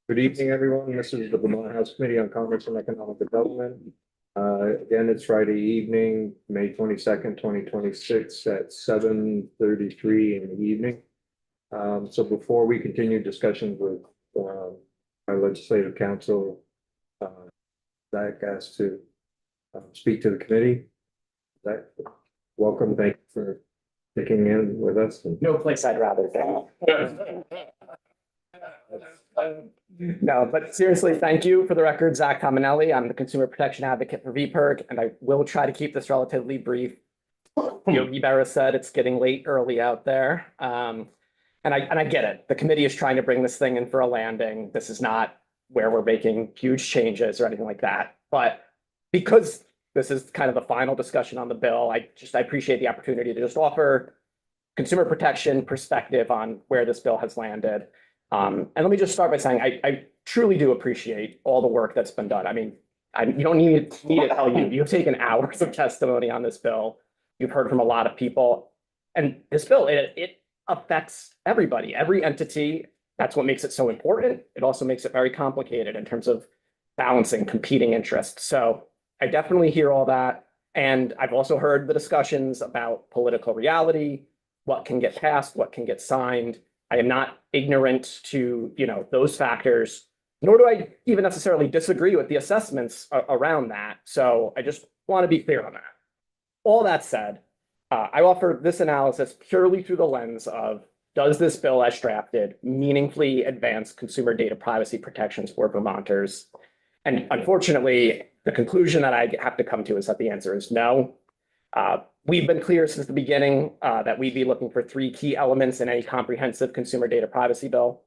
Good evening, everyone. This is the Vermont House Committee on Commerce and Economic Development. Again, it's Friday evening, May 22nd, 2026 at 7:33 in the evening. So before we continue discussions with our legislative council, Zach asked to speak to the committee. Zach, welcome. Thank you for sticking in with us. No place I'd rather be. No, but seriously, thank you. For the record, Zach Caminelli. I'm the consumer protection advocate for VPIRG, and I will try to keep this relatively brief. Yogi Berra said it's getting late early out there. And I get it. The committee is trying to bring this thing in for a landing. This is not where we're making huge changes or anything like that. But because this is kind of the final discussion on the bill, I appreciate the opportunity to just offer consumer protection perspective on where this bill has landed. And let me just start by saying I truly do appreciate all the work that's been done. I mean, you don't need me to tell you, you've taken hours of testimony on this bill. You've heard from a lot of people. And this bill, it affects everybody, every entity. That's what makes it so important. It also makes it very complicated in terms of balancing competing interests. So I definitely hear all that. And I've also heard the discussions about political reality, what can get passed, what can get signed. I am not ignorant to, those factors, nor do I even necessarily disagree with the assessments around that. So I just want to be clear on that. All that said, I offer this analysis purely through the lens of, does this bill as drafted meaningfully advance consumer data privacy protections for Vermonters? And unfortunately, the conclusion that I have to come to is that the answer is no. We've been clear since the beginning that we'd be looking for three key elements in any comprehensive consumer data privacy bill.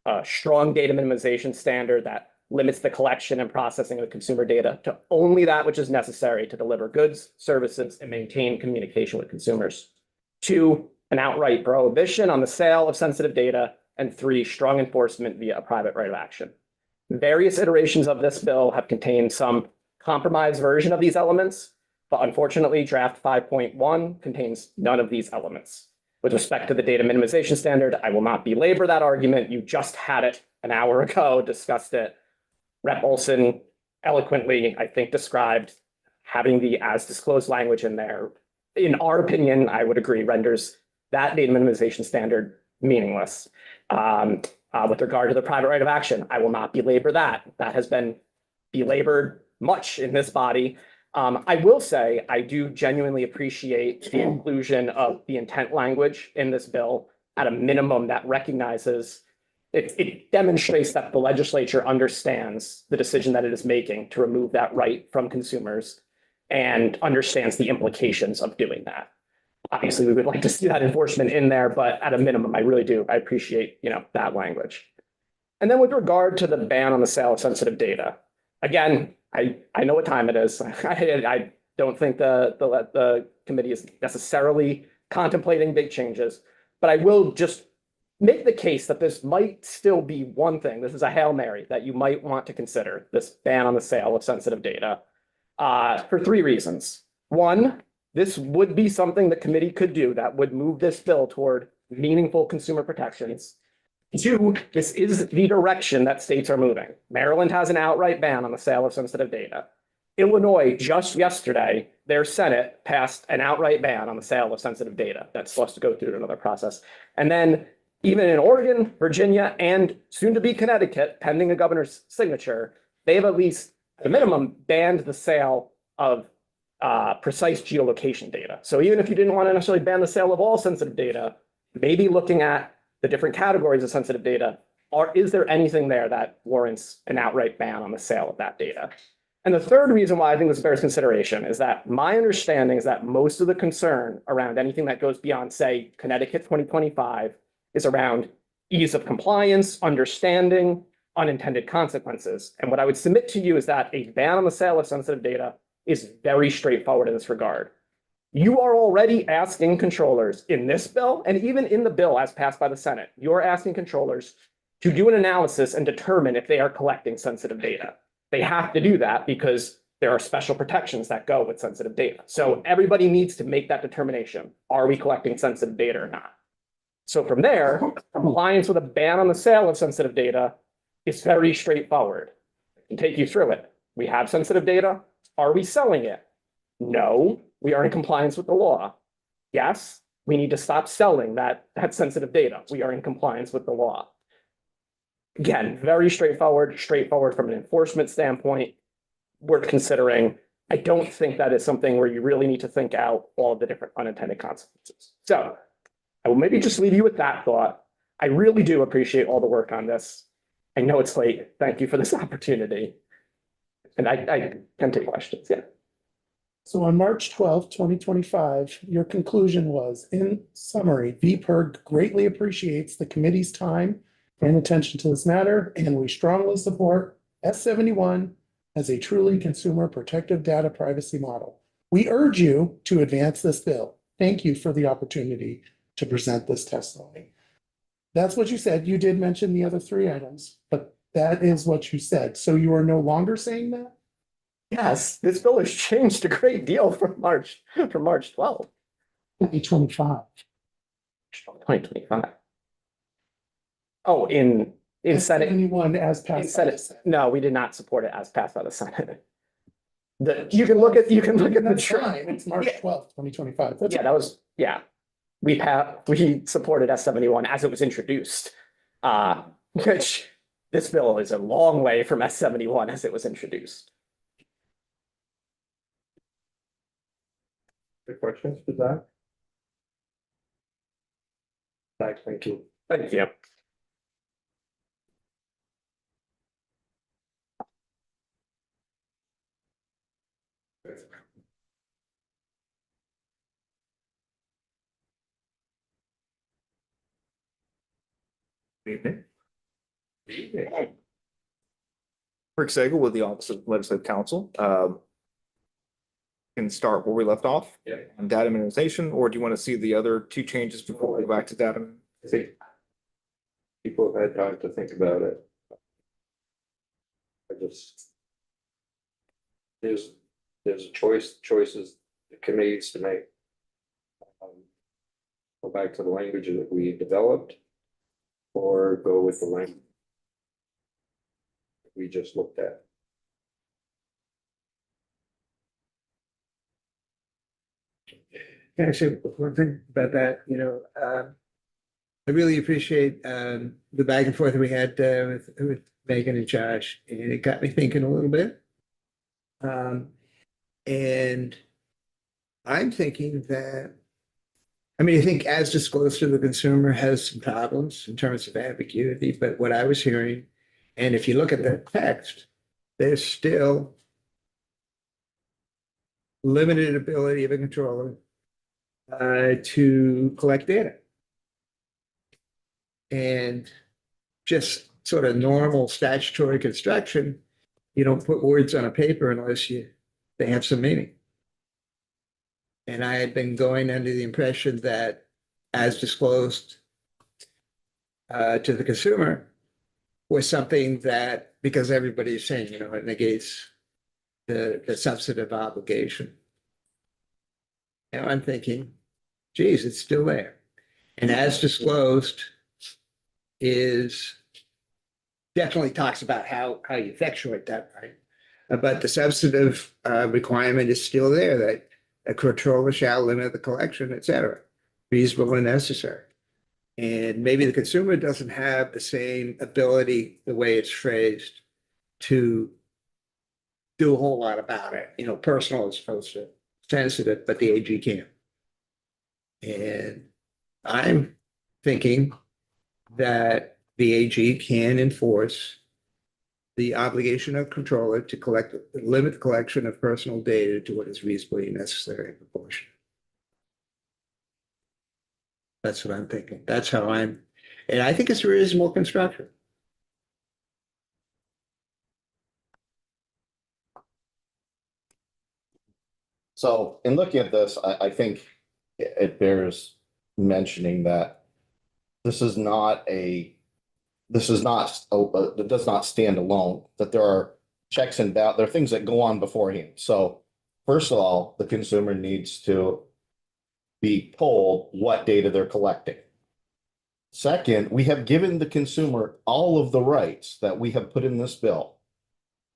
A strong data minimization standard that limits the collection and processing of consumer data to only that which is necessary to deliver goods, services, and maintain communication with consumers. Two, an outright prohibition on the sale of sensitive data. And three, strong enforcement via a private right of action. Various iterations of this bill have contained some compromised version of these elements, but unfortunately, draft 5.1 contains none of these elements. With respect to the data minimization standard, I will not belabor that argument. You just had it an hour ago, discussed it. Rep. Olson eloquently, I think, described having the as disclosed language in there. In our opinion, I would agree, renders that data minimization standard meaningless. With regard to the private right of action, I will not belabor that. That has been belabored much in this body. I will say I do genuinely appreciate the inclusion of the intent language in this bill at a minimum that recognizes it demonstrates that the legislature understands the decision that it is making to remove that right from consumers and understands the implications of doing that. Obviously, we would like to see that enforcement in there, but at a minimum, I really do. I appreciate, that language. And then with regard to the ban on the sale of sensitive data, again, I know what time it is. I don't think the committee is necessarily contemplating big changes, but I will just make the case that this might still be one thing. This is a Hail Mary that you might want to consider, this ban on the sale of sensitive data, for three reasons. One, this would be something the committee could do that would move this bill toward meaningful consumer protections. Two, this is the direction that states are moving. Maryland has an outright ban on the sale of sensitive data. Illinois, just yesterday, their Senate passed an outright ban on the sale of sensitive data. That's supposed to go through another process. And then even in Oregon, Virginia, and soon to be Connecticut, pending a governor's signature, they've at least, at a minimum, banned the sale of precise geolocation data. So even if you didn't want to necessarily ban the sale of all sensitive data, maybe looking at the different categories of sensitive data, is there anything there that warrants an outright ban on the sale of that data? And the third reason why I think this bears consideration is that my understanding is that most of the concern around anything that goes beyond, say, Connecticut 2025 is around ease of compliance, understanding, unintended consequences. And what I would submit to you is that a ban on the sale of sensitive data is very straightforward in this regard. You are already asking controllers in this bill, and even in the bill as passed by the Senate, you're asking controllers to do an analysis and determine if they are collecting sensitive data. They have to do that because there are special protections that go with sensitive data. So everybody needs to make that determination. Are we collecting sensitive data or not? So from there, compliance with a ban on the sale of sensitive data It's very straightforward. I can take you through it. We have sensitive data. Are we selling it? No, we are in compliance with the law. Yes, we need to stop selling that sensitive data. We are in compliance with the law. Again, very straightforward from an enforcement standpoint. We're considering, I don't think that is something where you really need to think out all of the different unintended consequences. So I will maybe just leave you with that thought. I really do appreciate all the work on this. I know it's late. Thank you for this opportunity. And I can take questions, yeah. So on March 12th, 2025, your conclusion was, in summary, VPIRG greatly appreciates the committee's time and attention to this matter, and we strongly support S71 as a truly consumer protective data privacy model. We urge you to advance this bill. Thank you for the opportunity to present this testimony. That's what you said. You did mention the other three items, but that is what you said. So you are no longer saying that? Yes, this bill has changed a great deal from March 12th, 2025. 2025. Oh, in Senate, S71 as in passed. by the Senate, Senate. no, we did not support it as passed by the Senate. You can look at the That's trend. fine. It's March Yeah. 12th, 2025. That's Yeah, we supported S71 as it was introduced. Which this bill is a long way from S71 as it was introduced. The questions for Zach? Zach, thank you. Thank you. Evening. Rick Sagal with the Office of Legislative Counsel. Can start where we left off Yeah. on data minimization, or do you want to see the other two changes before we go back to data? I think people have had time to think about it. I just. There's a choices the committee needs to make. Go back to the language that we developed. Or go with the language. We just looked at. Can I say one thing about that? I really appreciate the back and forth we had with Megan and Josh, and it got me thinking a little bit. And I'm thinking that, I think as disclosed to the consumer has some problems in terms of ambiguity, but what I was hearing, and if you look at the text, there's still limited ability of a controller to collect data. And just sort of normal statutory construction, you don't put words on a paper unless they have some meaning. And I had been going under the impression that as disclosed to the consumer was something that, because everybody's saying, it negates the substantive obligation. Now I'm thinking, geez, it's still there. And as disclosed is definitely talks about how you effectuate that, right? But the substantive requirement is still there that a controller shall limit the collection, et cetera, reasonable and necessary. And maybe the consumer doesn't have the same ability, the way it's phrased, to do a whole lot about it, personal as opposed to sensitive, but the AG can. And I'm thinking that the AG can enforce the obligation of controller to limit the collection of personal data to what is reasonably necessary in proportion. That's what I'm thinking. That's how and I think it's a reasonable construction. So in looking at this, I think it bears mentioning that this is not it does not stand alone, that there are checks and there are things that go on beforehand. So first of all, the consumer needs to be told what data they're collecting. Second, we have given the consumer all of the rights that we have put in this bill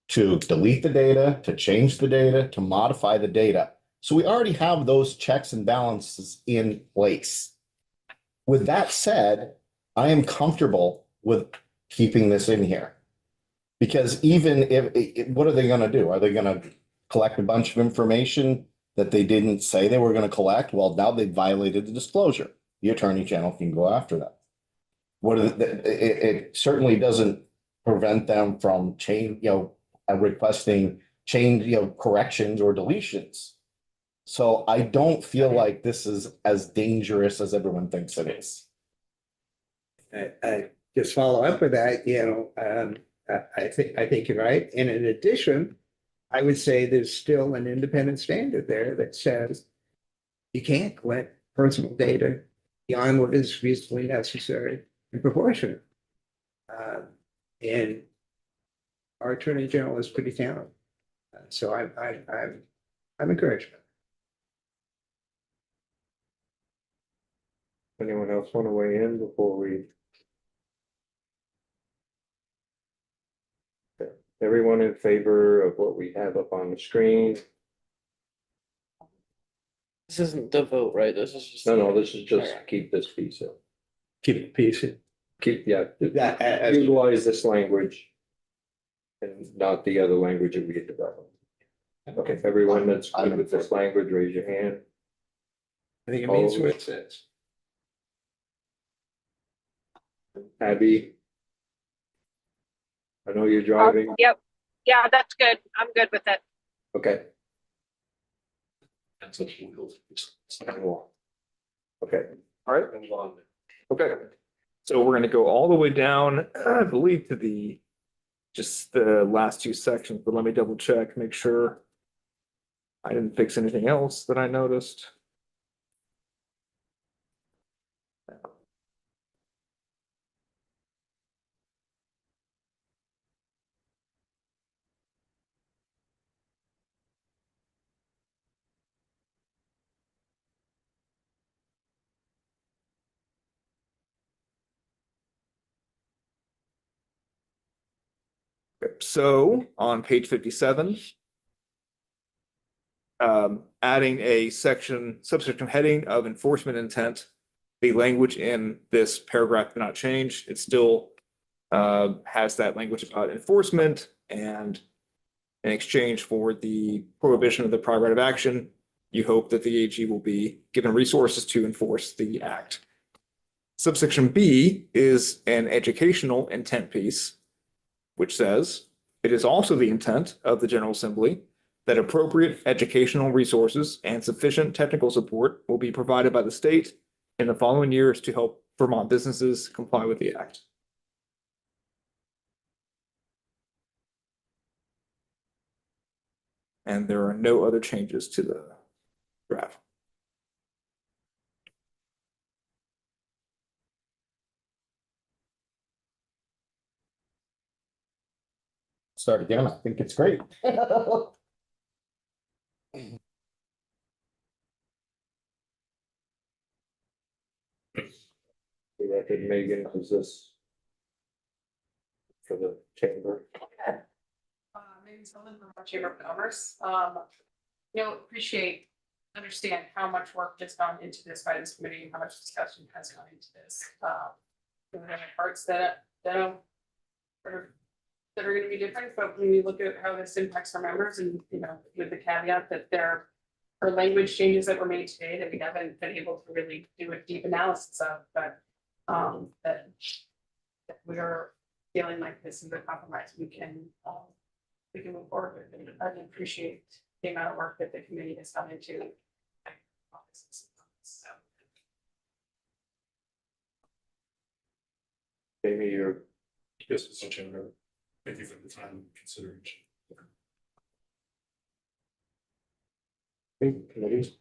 to delete the data, to change the data, to modify the data. So we already have those checks and balances in place. With that said, I am comfortable with keeping this in here. Because even if, what are they gonna do? Are they gonna collect a bunch of information that they didn't say they were gonna collect? Well, now they've violated the disclosure. The Attorney General can go after them. It certainly doesn't prevent them from requesting change, corrections or deletions. So I don't feel like this is as dangerous as everyone thinks it is. I just follow up with that, I think you're right. And in addition, I would say there's still an independent standard there that says you can't collect personal data beyond what is reasonably necessary and proportionate. And our Attorney General is pretty talented. So I'm encouraged. Anyone else want to weigh in before we? Okay. Everyone in favor of what we have up on the screen? This isn't the vote, right? This is just. No, this is just keep this piece in. Keep it peace. Utilize this language. And not the other language that we had developed. Okay, everyone that's good with this language, raise your hand. I think it means what it says. Abby? I know you're driving. Yep. Yeah, that's good. I'm good with it. Okay. Okay. All right. Okay. So we're gonna go all the way down, I believe, to just the last two sections, but let me double check, make sure I didn't fix anything else that I noticed. So on page 57, adding a subsection heading of enforcement intent. The language in this paragraph did not change. It still has that language about enforcement, and in exchange for the prohibition of the private right of action, you hope that the AG will be given resources to enforce the act. Subsection B is an educational intent piece, which says, it is also the intent of the General Assembly that appropriate educational resources and sufficient technical support will be provided by the state in the following years to help Vermont businesses comply with the act. And there are no other changes to the draft. Start again. I think it's great. The record, Megan, is this for the chamber? Maybe someone from our Chamber of Commerce, understand how much work has gone into this by this committee, and how much discussion has gone into this. There are parts that are gonna be different, but when we look at how this impacts our members and, with the caveat that there are language changes that were made today that we haven't been able to really do a deep analysis of, but that we are feeling like this is a compromise we can move forward with, and I appreciate the amount of work that the committee has gone into. So, Amy, you're, Yes, Mr. Chairman. Thank you for the time and consideration. committees,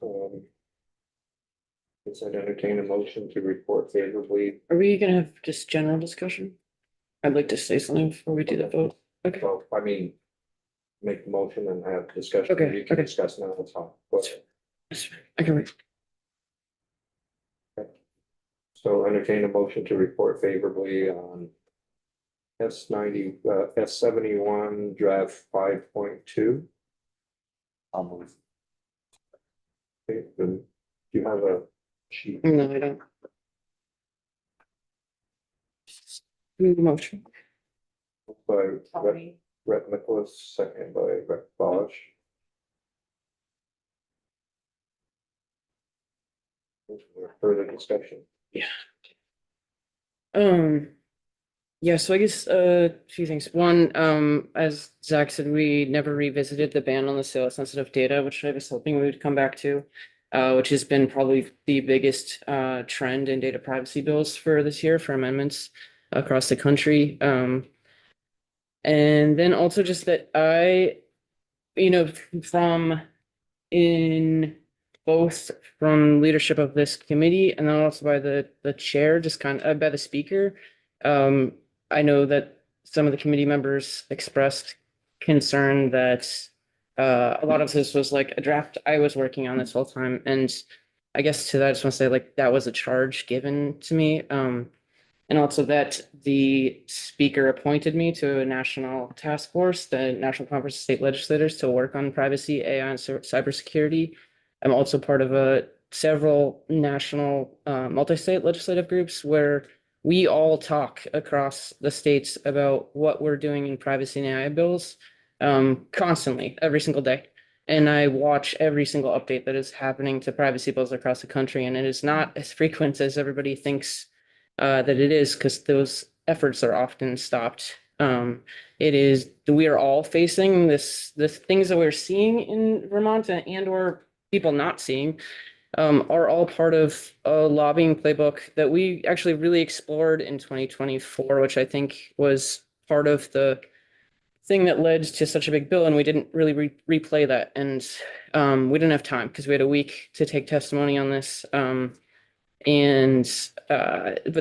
let's entertain a motion to report favorably. Are we gonna have just general discussion? I'd like to say something before we do the vote. Okay. Well, I mean, make the motion and have discussion. Okay, You can okay. discuss now, that's fine. Go ahead. I can wait. So entertain a motion to report favorably on S71 draft 5.2. I'll move. Okay, then do you have a sheet? No, I don't. Motion. By Tony. Rhett Nicholas, second by Rhett Bosch. Further discussion? Yeah, so I guess a few things. One, as Zach said, we never revisited the ban on the sale of sensitive data, which I was hoping we would come back to, which has been probably the biggest trend in data privacy bills for this year for amendments across the country. And then also just that from in both from leadership of this committee and then also by the chair, just kind of by the speaker. I know that some of the committee members expressed concern that a lot of this was like a draft I was working on this whole time. And I guess to that, I just want to say like that was a charge given to me. And also that the speaker appointed me to a national task force, the National Conference of State Legislators, to work on privacy, AI, and cybersecurity. I'm also part of several national multi-state legislative groups where we all talk across the states about what we're doing in privacy and AI bills constantly, every single day. And I watch every single update that is happening to privacy bills across the country. And it is not as frequent as everybody thinks that it is, because those efforts are often stopped. We are all facing the things that we're seeing in Vermont and or people not seeing are all part of a lobbying playbook that we actually really explored in 2024, which I think was part of the thing that led to such a big bill, and we didn't really replay that. And we didn't have time because we had a week to take testimony on this. But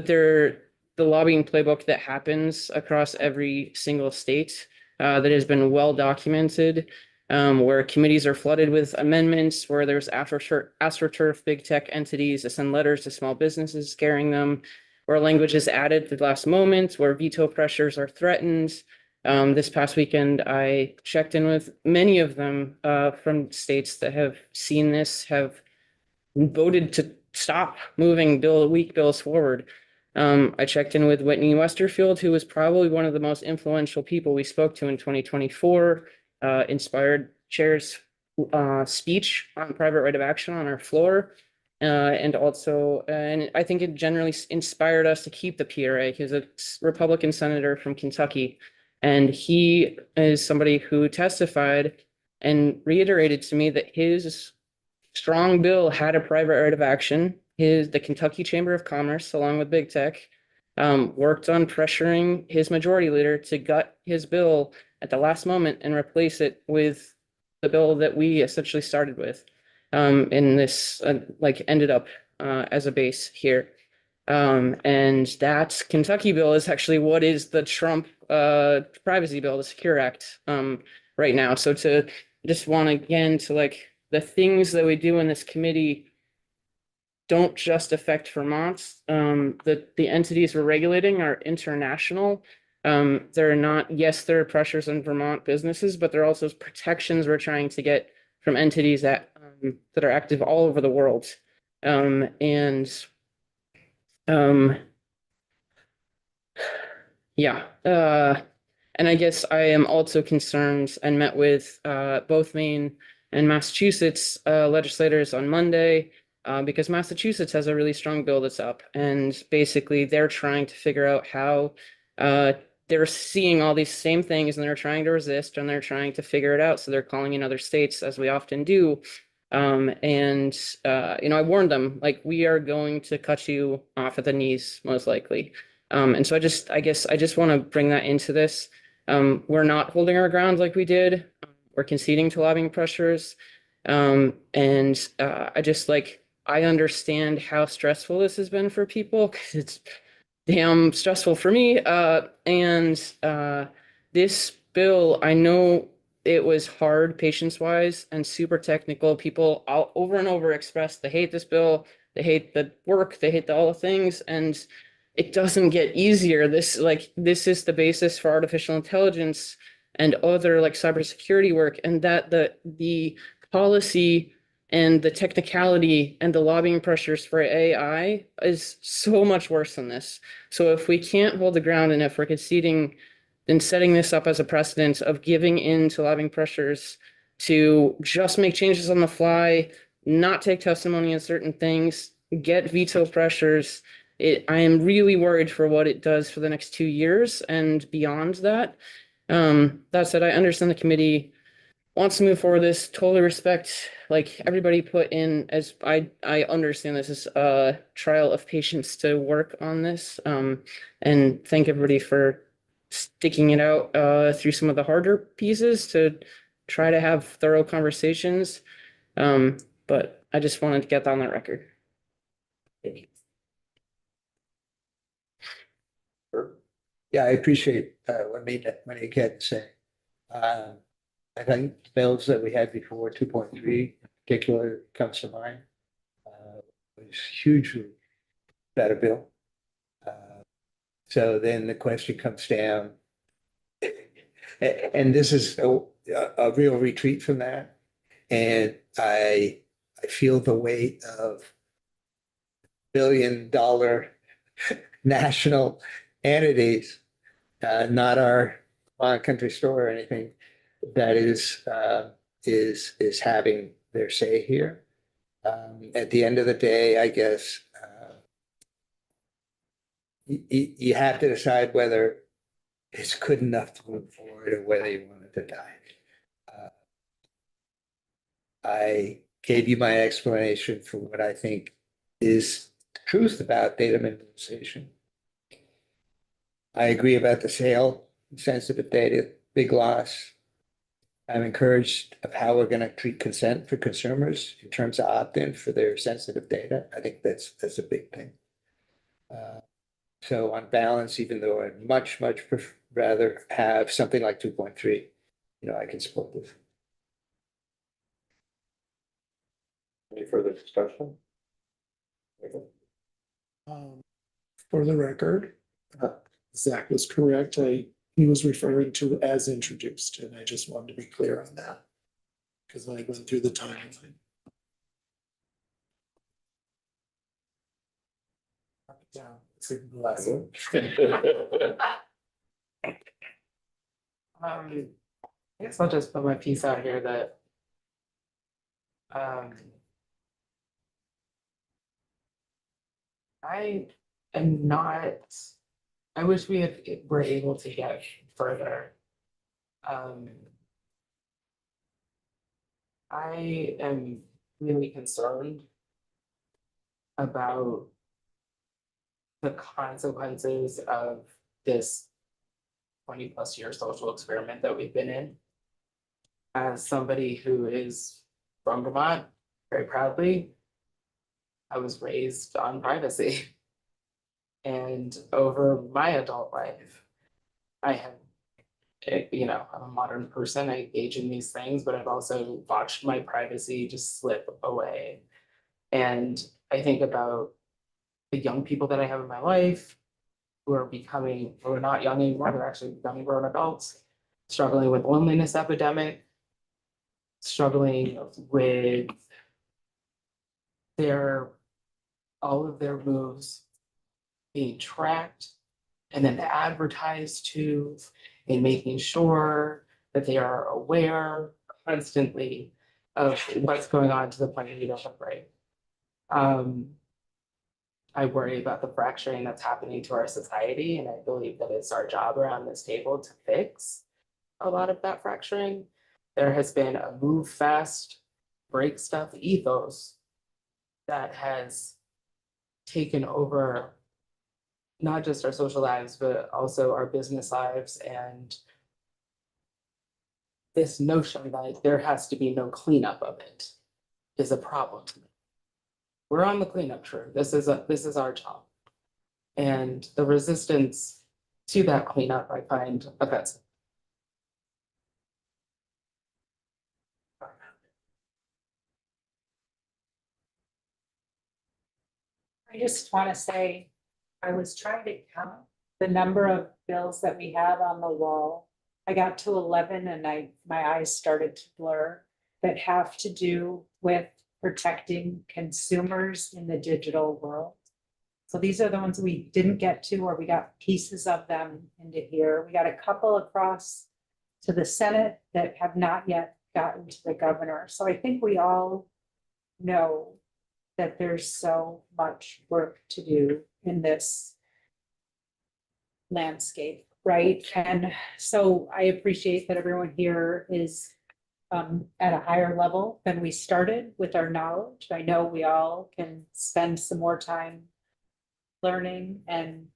the lobbying playbook that happens across every single state that has been well documented, where committees are flooded with amendments, where there's AstroTurf big tech entities to send letters to small businesses scaring them, where language is added at the last moment, where veto pressures are threatened. This past weekend, I checked in with many of them from states that have seen this, have voted to stop moving weak bills forward. I checked in with Whitney Westerfield, who was probably one of the most influential people we spoke to in 2024, inspired Chair's speech on private right of action on our floor. And I think it generally inspired us to keep the PRA. He's a Republican senator from Kentucky, and he is somebody who testified and reiterated to me that his strong bill had a private right of action. The Kentucky Chamber of Commerce, along with big tech, worked on pressuring his majority leader to gut his bill at the last moment and replace it with the bill that we essentially started with. And this ended up as a base here. And that Kentucky bill is actually what is the Trump privacy bill, the Secure Act, right now. So just want again to the things that we do in this committee don't just affect Vermont. The entities we're regulating are international. They're not, yes, there are pressures on Vermont businesses, but there are also protections we're trying to get from entities that are active all over the world. And I guess I am also concerned and met with both Maine and Massachusetts legislators on Monday because Massachusetts has a really strong bill that's up, and basically they're trying to figure out how they're seeing all these same things and they're trying to resist and they're trying to figure it out. So they're calling in other states, as we often do. I warned them, we are going to cut you off at the knees, most likely. And so I guess I just want to bring that into this. We're not holding our ground like we did. We're conceding to lobbying pressures. I understand how stressful this has been for people, because it's damn stressful for me. This bill, I know it was hard patience-wise and super technical. People all over and over expressed they hate this bill. they hate the work, they hate all the things, and it doesn't get easier. This is the basis for artificial intelligence and other like cybersecurity work, and that the policy and the technicality and the lobbying pressures for AI is so much worse than this. So if we can't hold the ground and if we're conceding and setting this up as a precedent of giving in to lobbying pressures to just make changes on the fly, not take testimony on certain things, get veto pressures, I am really worried for what it does for the next 2 years and beyond that. That said, I understand the committee wants to move forward this, totally respect, like everybody put in as I understand this is a trial of patience to work on this. And thank everybody for sticking it out through some of the harder pieces to try to have thorough conversations. But I just wanted to get that on the record. Yeah, I appreciate what Many had to say. I think bills that we had before, 2.3 in particular comes to mind. Was hugely better bill. So then the question comes down, and this is a real retreat from that. And I feel the weight of $1 billion national entities, not our country store or anything, that is having their say here. At the end of the day, I guess you have to decide whether it's good enough to move forward or whether you want it to die. I gave you my explanation for what I think is the truth about data minimization. I agree about the sale, sensitive data, big loss. I'm encouraged of how we're going to treat consent for consumers in terms of opt-in for their sensitive data. I think that's a big thing. So on balance, even though I'd much rather have something like 2.3, I can support this. Any further discussion? For the record, Zach was correct. He was referring to as introduced, and I just wanted to be clear on that. Because when I went through the timeline. Down, it's a lesson. I guess I'll just put my piece out here that I am not, I wish were able to get further. I am really concerned about the consequences of this 20+ year social experiment that we've been in. As somebody who is from Vermont, very proudly, I was raised on privacy. And over my adult life, I have, I'm a modern person, I engage in these things, but I've also watched my privacy just slip away. And I think about the young people that I have in my life who are not young anymore, they're actually becoming grown adults, struggling with loneliness epidemic, struggling with all of their moves being tracked and then advertised to, and making sure that they are aware constantly of what's going on to the point that you don't have a break. I worry about the fracturing that's happening to our society, and I believe that it's our job around this table to fix a lot of that fracturing. There has been a move fast, break stuff ethos that has taken over not just our social lives, but also our business lives, and this notion that there has to be no cleanup of it is a problem to me. We're on the cleanup crew. This is our job. And the resistance to that cleanup I find offensive. I just want to say, I was trying to count the number of bills that we have on the wall. I got to 11 and my eyes started to blur, that have to do with protecting consumers in the digital world. So these are the ones we didn't get to, or we got pieces of them into here. We got a couple across to the Senate that have not yet gotten to the governor. So I think we all know that there's so much work to do in this landscape, right? And so I appreciate that everyone here is at a higher level than we started with our knowledge. I know we all can spend some more time learning and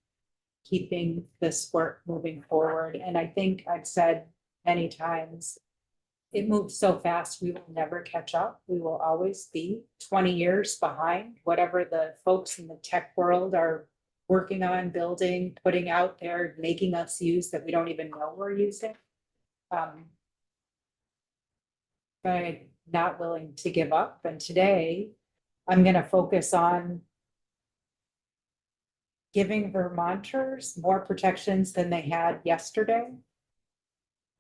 keeping this work moving forward. And I think I've said many times, it moves so fast, we will never catch up. We will always be 20 years behind whatever the folks in the tech world are working on, building, putting out there, making us use that we don't even know we're using. But I'm not willing to give up. And today I'm going to focus on giving Vermonters more protections than they had yesterday.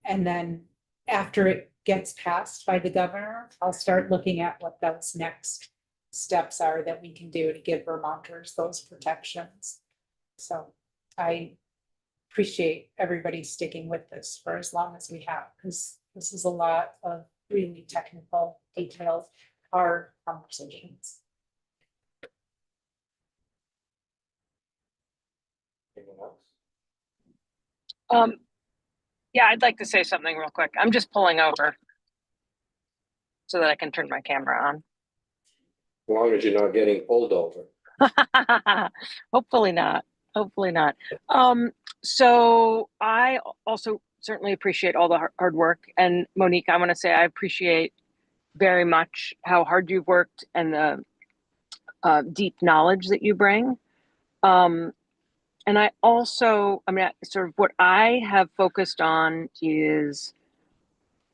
And then after it gets passed by the governor, I'll start looking at what those next steps are that we can do to give Vermonters those protections. So I appreciate everybody sticking with this for as long as we have, because this is a lot of really technical, detailed, hard conversations. Anyone else? Yeah, I'd like to say something real quick. I'm just pulling over so that I can turn my camera on. As long as you're not getting pulled over. Hopefully not. Hopefully not. So I also certainly appreciate all the hard work. And Monique, I want to say I appreciate very much how hard you've worked and the deep knowledge that you bring. And I also, I mean, sort of what I have focused on is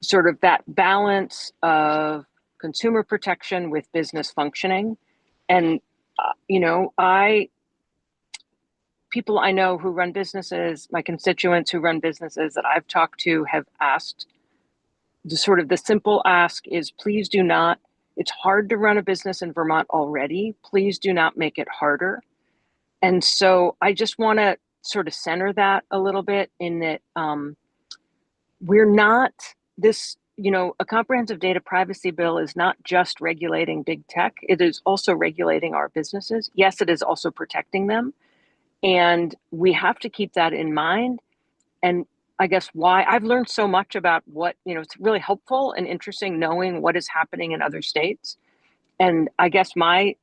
sort of that balance of consumer protection with business functioning. And, you know, people I know who run businesses, my constituents who run businesses that I've talked to have asked, the simple ask is, please do not, it's hard to run a business in Vermont already. Please do not make it harder. And so I just want to sort of center that a little bit in that we're not this, you know, a comprehensive data privacy bill is not just regulating big tech. It is also regulating our businesses. Yes, it is also protecting them. And we have to keep that in mind. And I guess why I've learned so much about what, you know, it's really helpful and interesting knowing what is happening in other states. And I guess my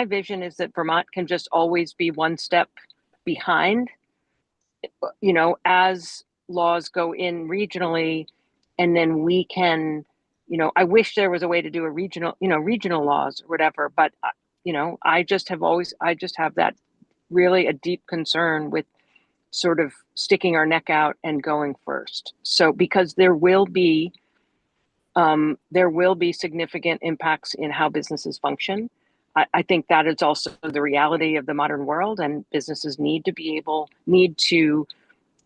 vision is that Vermont can just always be one step behind, you know, as laws go in regionally, and then we can, you know, I wish there was a way to do a regional, you know, regional laws or whatever, but, you know, I just have that really a deep concern with sort of sticking our neck out and going first. So, because there will be significant impacts in how businesses function. I think that is also the reality of the modern world, and businesses need to,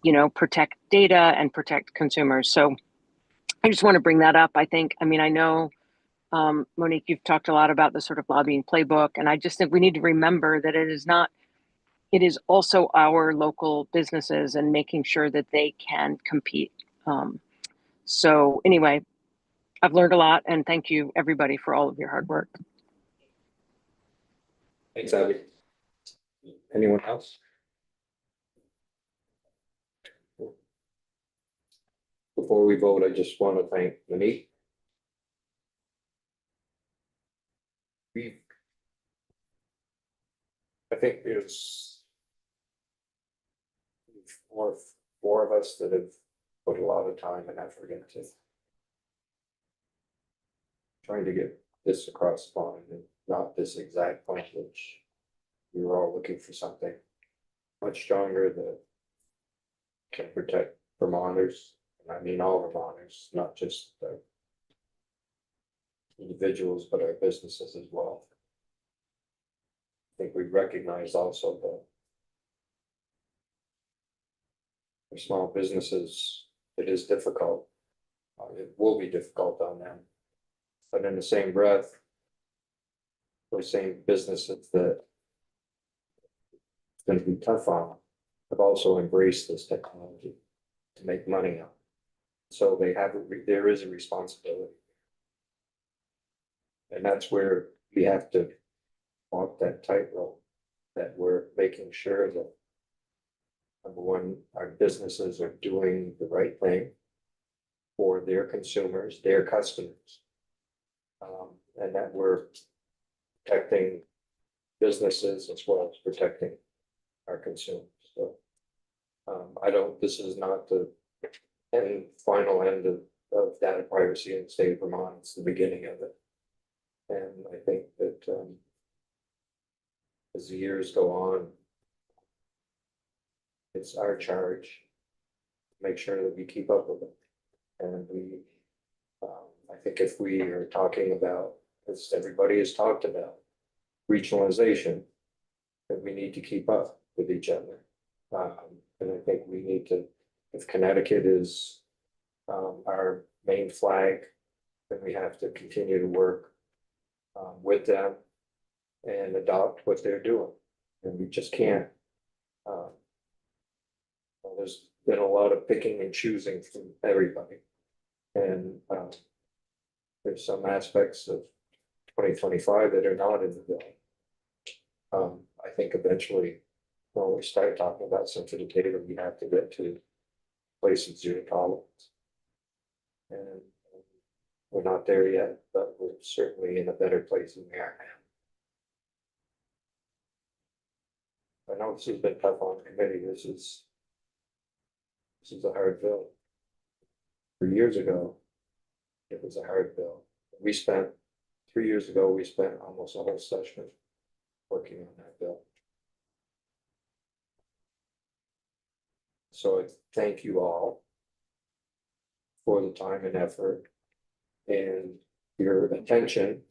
you know, protect data and protect consumers. So I just want to bring that up. I know, Monique, you've talked a lot about the sort of lobbying playbook, and I just think we need to remember that it is also our local businesses and making sure that they can compete. So anyway, I've learned a lot, and thank you everybody for all of your hard work. Thanks, Abby. Anyone else? Before we vote, I just want to thank Monique. I think there's four of us that have put a lot of time and effort into trying to get this across the line, and not this exact point, which we were all looking for something much stronger that can protect Vermonters. And I mean all Vermonters, not just the individuals, but our businesses as well. think we recognize also that for small businesses, it is difficult. It will be difficult on them. But in the same breath, we're saying businesses that it's gonna be tough on, have also embraced this technology to make money on. So they have, there is a responsibility. And that's where we have to walk that tightrope, that we're making sure that number one, our businesses are doing the right thing for their consumers, their customers. And that we're protecting businesses as well as protecting our consumers, so. I don't, this is not the final end of data privacy in the state of Vermont, it's the beginning of it. And I think that, as the years go on, it's our charge to make sure that we keep up with it. And we, I think if we are talking about, as everybody has talked about, regionalization, that we need to keep up with each other. And I think we need to, if Connecticut is our main flag, then we have to continue to work with them and adopt what they're doing. And we just can't. Well, there's been a lot of picking and choosing from everybody. And there's some aspects of 2025 that are not in the bill. I think eventually, when we start talking about sensitive data, we have to get to place of zero tolerance. And we're not there yet, but we're certainly in a better place than we are now. I know this has been tough on the committee. This is a hard bill. 3 years ago, it was a hard bill. We spent 3 years ago, we spent almost a whole session working on that bill. So I thank you all for the time and effort and your attention.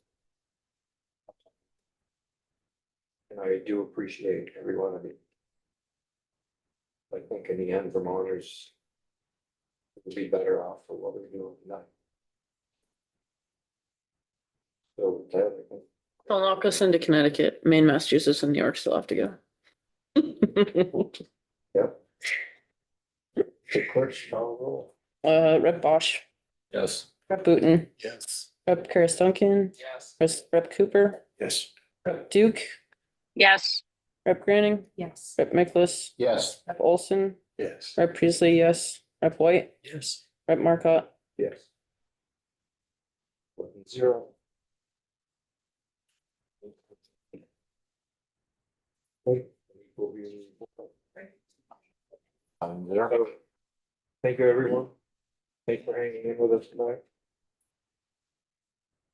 And I do appreciate every one of you. I think in the end, Vermonters will be better off for what we're doing tonight. So with that, I think Don't lock us into Connecticut. Maine, Massachusetts, and New York still have to go. Yep. The clerk's call roll. Rep Bosch, Yes. Rep Booton, Yes. Rep Karis Duncan, Yes. Rep Cooper, Yes. Rep Duke, Yes, Rep Granning, Yes. Rep Mickless, Yes. Rep Olson, Yes. Rep Priestley, yes, Rep White, Yes. Rep Marcotte. Yes. 11-0. Okay. Thank you, everyone. Thanks for hanging in with us tonight.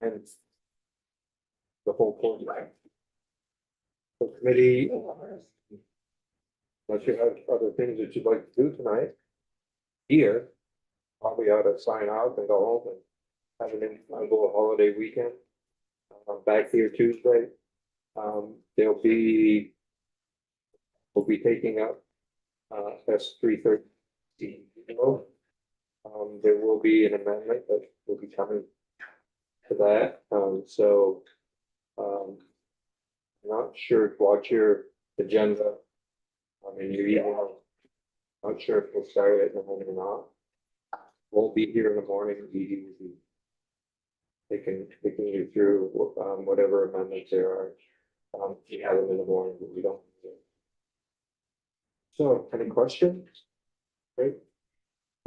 And the whole board. The committee. Unless you have other things that you'd like to do tonight. Here, probably ought to sign out and go home and have an enjoyable holiday weekend. I'm back here Tuesday. There'll be. We'll be taking up S330. There will be an amendment that will be coming to that, so. I'm not sure, watch your agenda. Your email. Not sure if we'll start it in the morning or not. Won't be here in the morning, Edie will be. Taking you through, whatever amendments there are. You have them in the morning, but we don't. So, any questions? Great.